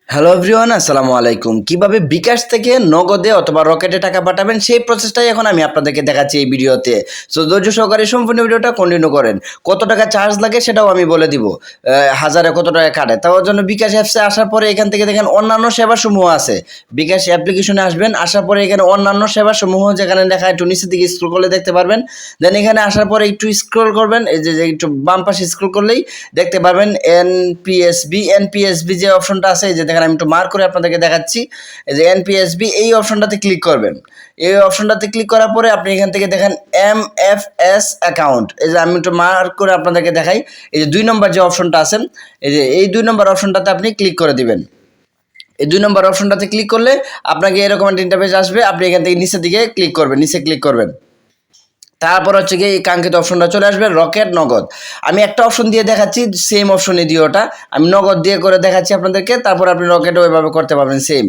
Hello everyone, আসসালামু আলাইকুম। কিভাবে বিকাশ থেকে নগদে অথবা রকেটে টাকা পাঠাবেন সেই প্রসেসটাই এখন আমি আপনাদেরকে দেখাচ্ছি এই ভিডিওতে। সো ধৈর্য সহকারে সম্পূর্ণ ভিডিওটা কন্টিনিউ করেন। কত টাকা চার্জ লাগে সেটাও আমি বলে দিব, হাজারে কত টাকা কাটে। তার জন্য বিকাশ অ্যাপসে আসার পরে এখান থেকে দেখেন অন্যান্য সেবাসমূহ আছে। বিকাশ অ্যাপ্লিকেশনে আসবেন, আসার পরে এখানে অন্যান্য সেবাসমূহ যেখানে দেখা একটু নিচের দিকে স্ক্রল করলে দেখতে পারবেন। দেন এখানে আসার পরে একটু স্ক্রল করবেন, এই যে একটু বাম পাশে স্ক্রল করলেই দেখতে পারবেন এনপিএসবি যে অপশনটা আছে, এই যে দেখেন আমি একটু মার্ক করে আপনাদেরকে দেখাচ্ছি। এই যে এনপিএসবি এই অপশনটাতে ক্লিক করবেন। এই অপশনটাতে ক্লিক করার পরে আপনি এখান থেকে দেখেন এমএফএস অ্যাকাউন্ট, এই যে আমি একটু মার্ক করে আপনাদেরকে দেখাই। এই যে 2 নম্বর যে অপশনটা আছে, এই যে এই 2 নম্বর অপশনটাতে আপনি ক্লিক করে দিবেন। এই 2 নম্বর অপশনটাতে ক্লিক করলে আপনাকে এরকম একটা ইন্টারফেস আসবে। আপনি এখান থেকে নিচের দিকে ক্লিক করবেন, নিচে ক্লিক করবেন। তারপর হচ্ছে গিয়ে এই কাঙ্ক্ষিত অপশনটা চলে আসবে রকেট নগদ। আমি একটা অপশন দিয়ে দেখাচ্ছি, সেম অপশনে দিয়ে ওটা আমি নগদ দিয়ে করে দেখাচ্ছি আপনাদেরকে। তারপর আপনি রকেটও ওইভাবে করতে পারবেন সেম।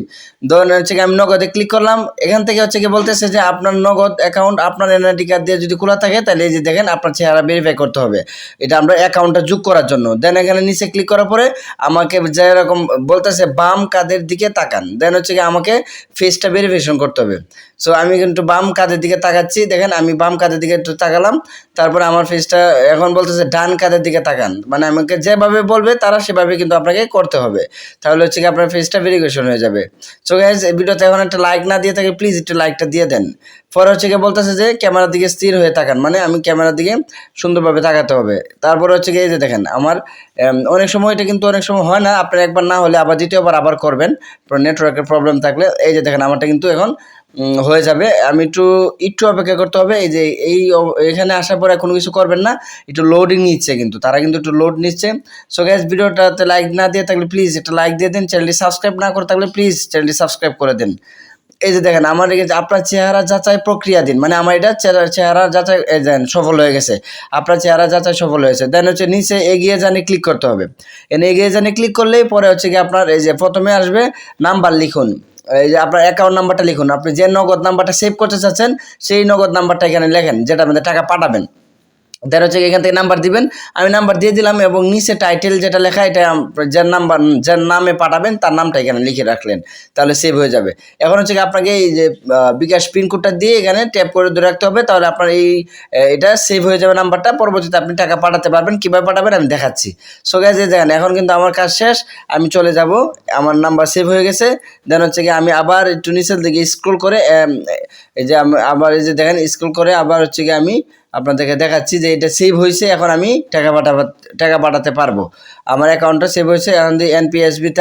ধরুন হচ্ছে গিয়ে আমি নগদে ক্লিক করলাম। এখান থেকে হচ্ছে গিয়ে বলতেছে যে আপনার নগদ অ্যাকাউন্ট আপনার এনআইডি কার্ড দিয়ে যদি খোলা থাকে তাহলে এই যে দেখেন আপনার চেহারা ভেরিফাই করতে হবে। এটা আমরা অ্যাকাউন্টটা যোগ করার জন্য। দেন এখানে নিচে ক্লিক করার পরে আমাকে যেরকম বলতেছে বাম কাঁধের দিকে তাকান। দেন হচ্ছে গিয়ে আমাকে ফেসটা ভেরিফিকেশন করতে হবে। সো আমি কিন্তু বাম কাঁধের দিকে তাকাচ্ছি। দেখেন আমি বাম কাঁধের দিকে একটু তাকালাম। তারপরে আমার ফেসটা এখন বলতেছে ডান কাঁধের দিকে তাকান। মানে আমাকে যেভাবে বলবে তারা সেভাবে কিন্তু আপনাকে করতে হবে। তাহলে হচ্ছে কি আপনার ফেসটা ভেরিফিকেশন হয়ে যাবে। সো গাইজ, এই ভিডিওতে এখন একটা লাইক না দিয়ে থাকে প্লিজ একটু লাইকটা দিয়ে দেন। পরে হচ্ছে গিয়ে বলতেছে যে ক্যামেরার দিকে স্থির হয়ে তাকান, মানে আমি ক্যামেরার দিকে সুন্দরভাবে তাকাতে হবে। তারপরে হচ্ছে গিয়ে এই যে দেখেন আমার অনেক সময় এটা কিন্তু অনেক সময় হয় না, আপনার একবার না হলে আবার দ্বিতীয়বার আবার করবেন নেটওয়ার্কের প্রবলেম থাকলে। এই যে দেখেন আমারটা কিন্তু এখন হয়ে যাবে। আমি একটু অপেক্ষা করতে হবে। এই যে এখানে আসার পরে কোনো কিছু করবেন না, একটু লোডিং নিচ্ছে, কিন্তু তারা কিন্তু একটু লোড নিচ্ছে। সো গাইস, ভিডিওটাতে লাইক না দিয়ে থাকলে প্লিজ একটা লাইক দিয়ে দিন। চ্যানেলটি সাবস্ক্রাইব না করে থাকলে প্লিজ চ্যানেলটি সাবস্ক্রাইব করে দিন। এই যে দেখেন আমার আপনার চেহারা যাচাই প্রক্রিয়া দিন, মানে আমার এটা চেহারা যাচাই দেন সফল হয়ে গেছে। আপনার চেহারা যাচাই সফল হয়েছে। দেন হচ্ছে নিচে এগিয়ে জানি ক্লিক করতে হবে। এগিয়ে জানি ক্লিক করলেই পরে হচ্ছে কি আপনার এই যে প্রথমে আসবে নাম্বার লিখুন। এই যে আপনার অ্যাকাউন্ট নাম্বারটা লিখুন। আপনি যে নগদ নাম্বারটা সেভ করতে চাচ্ছেন সেই নগদ নাম্বারটা এখানে লেখেন, যেটা আমাদের টাকা পাঠাবেন। দেন হচ্ছে এখান থেকে নাম্বার দিবেন। আমি নাম্বার দিয়ে দিলাম এবং নিচে টাইটেল যেটা লেখা, এটা যার নামে পাঠাবেন তার নামটা এখানে লিখে রাখলেন, তাহলে সেভ হয়ে যাবে। এখন হচ্ছে আপনাকে এই যে বিকাশ পিনকোডটা দিয়ে এখানে ট্যাপ করে ধরে রাখতে হবে, তাহলে আপনার এটা সেভ হয়ে যাবে নাম্বারটা। পরবর্তীতে আপনি টাকা পাঠাতে পারবেন। কীভাবে পাঠাবেন আমি দেখাচ্ছি। সো গাইস, এই দেখেন এখন কিন্তু আমার কাজ শেষ। আমি চলে যাব, আমার নাম্বার সেভ হয়ে গেছে। দেন হচ্ছে কি আমি আবার একটু নিচের দিকে স্ক্রল করে এই যে আবার এই যে দেখেন স্ক্রল করে আবার হচ্ছে কি আমি আপনাদেরকে দেখাচ্ছি যে এটা সেভ হয়েছে। এখন আমি টাকা পাঠাতে পারবো। আমার অ্যাকাউন্টটা সেভ হয়েছে। এখন যদি এনপিএসবিতে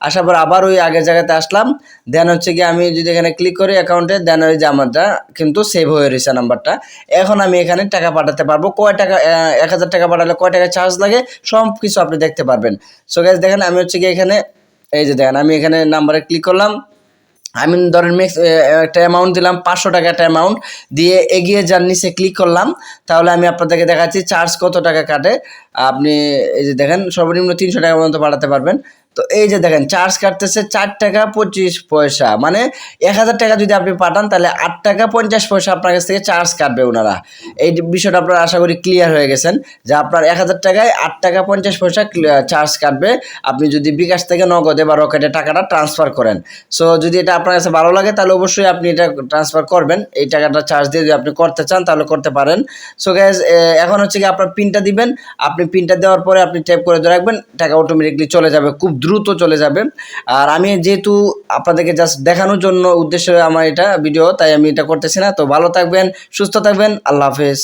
আসার পর আবার ওই আগের জায়গাতে আসলাম। দেন হচ্ছে কি আমি যদি এখানে ক্লিক করি অ্যাকাউন্টে, দেন ওই যে আমারটা কিন্তু সেভ হয়ে রয়েছে নাম্বারটা। এখন আমি এখানে টাকা পাঠাতে পারবো। কয় টাকা, 1000 টাকা পাঠালে কয় টাকা চার্জ লাগে সব কিছু আপনি দেখতে পারবেন। সো গাইস, দেখেন আমি হচ্ছে কি এখানে এই যে দেখেন আমি এখানে নাম্বারে ক্লিক করলাম। আমি ধরেন একটা অ্যামাউন্ট দিলাম, 500 টাকা একটা অ্যামাউন্ট দিয়ে এগিয়ে যান নিচে ক্লিক করলাম। তাহলে আমি আপনাদেরকে দেখাচ্ছি চার্জ কত টাকা কাটে। আপনি এই যে দেখেন সর্বনিম্ন 300 টাকা পর্যন্ত পাঠাতে পারবেন। তো এই যে দেখেন চার্জ কাটতেছে 4 টাকা 25 পয়সা, মানে 1000 টাকা যদি আপনি পাঠান তাহলে 8 টাকা 50 পয়সা আপনার কাছ থেকে চার্জ কাটবে ওনারা। এই বিষয়টা আপনারা আশা করি ক্লিয়ার হয়ে গেছেন যে আপনার 1000 টাকায় 8 টাকা 50 পয়সা চার্জ কাটবে আপনি যদি বিকাশ থেকে নগদে বা রকেটে টাকাটা ট্রান্সফার করেন। সো যদি এটা আপনার কাছে ভালো লাগে তাহলে অবশ্যই আপনি এটা ট্রান্সফার করবেন। এই টাকাটা চার্জ দিয়ে যদি আপনি করতে চান তাহলে করতে পারেন। সো গাইস, এখন হচ্ছে কি আপনার পিনটা দিবেন। আপনি পিনটা দেওয়ার পরে আপনি ট্যাপ করে ধরে রাখবেন, টাকা অটোমেটিকলি চলে যাবে, খুব দ্রুত চলে যাবে। আর আমি যেহেতু আপনাদেরকে জাস্ট দেখানোর জন্য উদ্দেশ্য আমার এটা ভিডিও, তাই আমি এটা করতেছি না। তো ভালো থাকবেন, সুস্থ থাকবেন, আল্লাহ হাফেজ।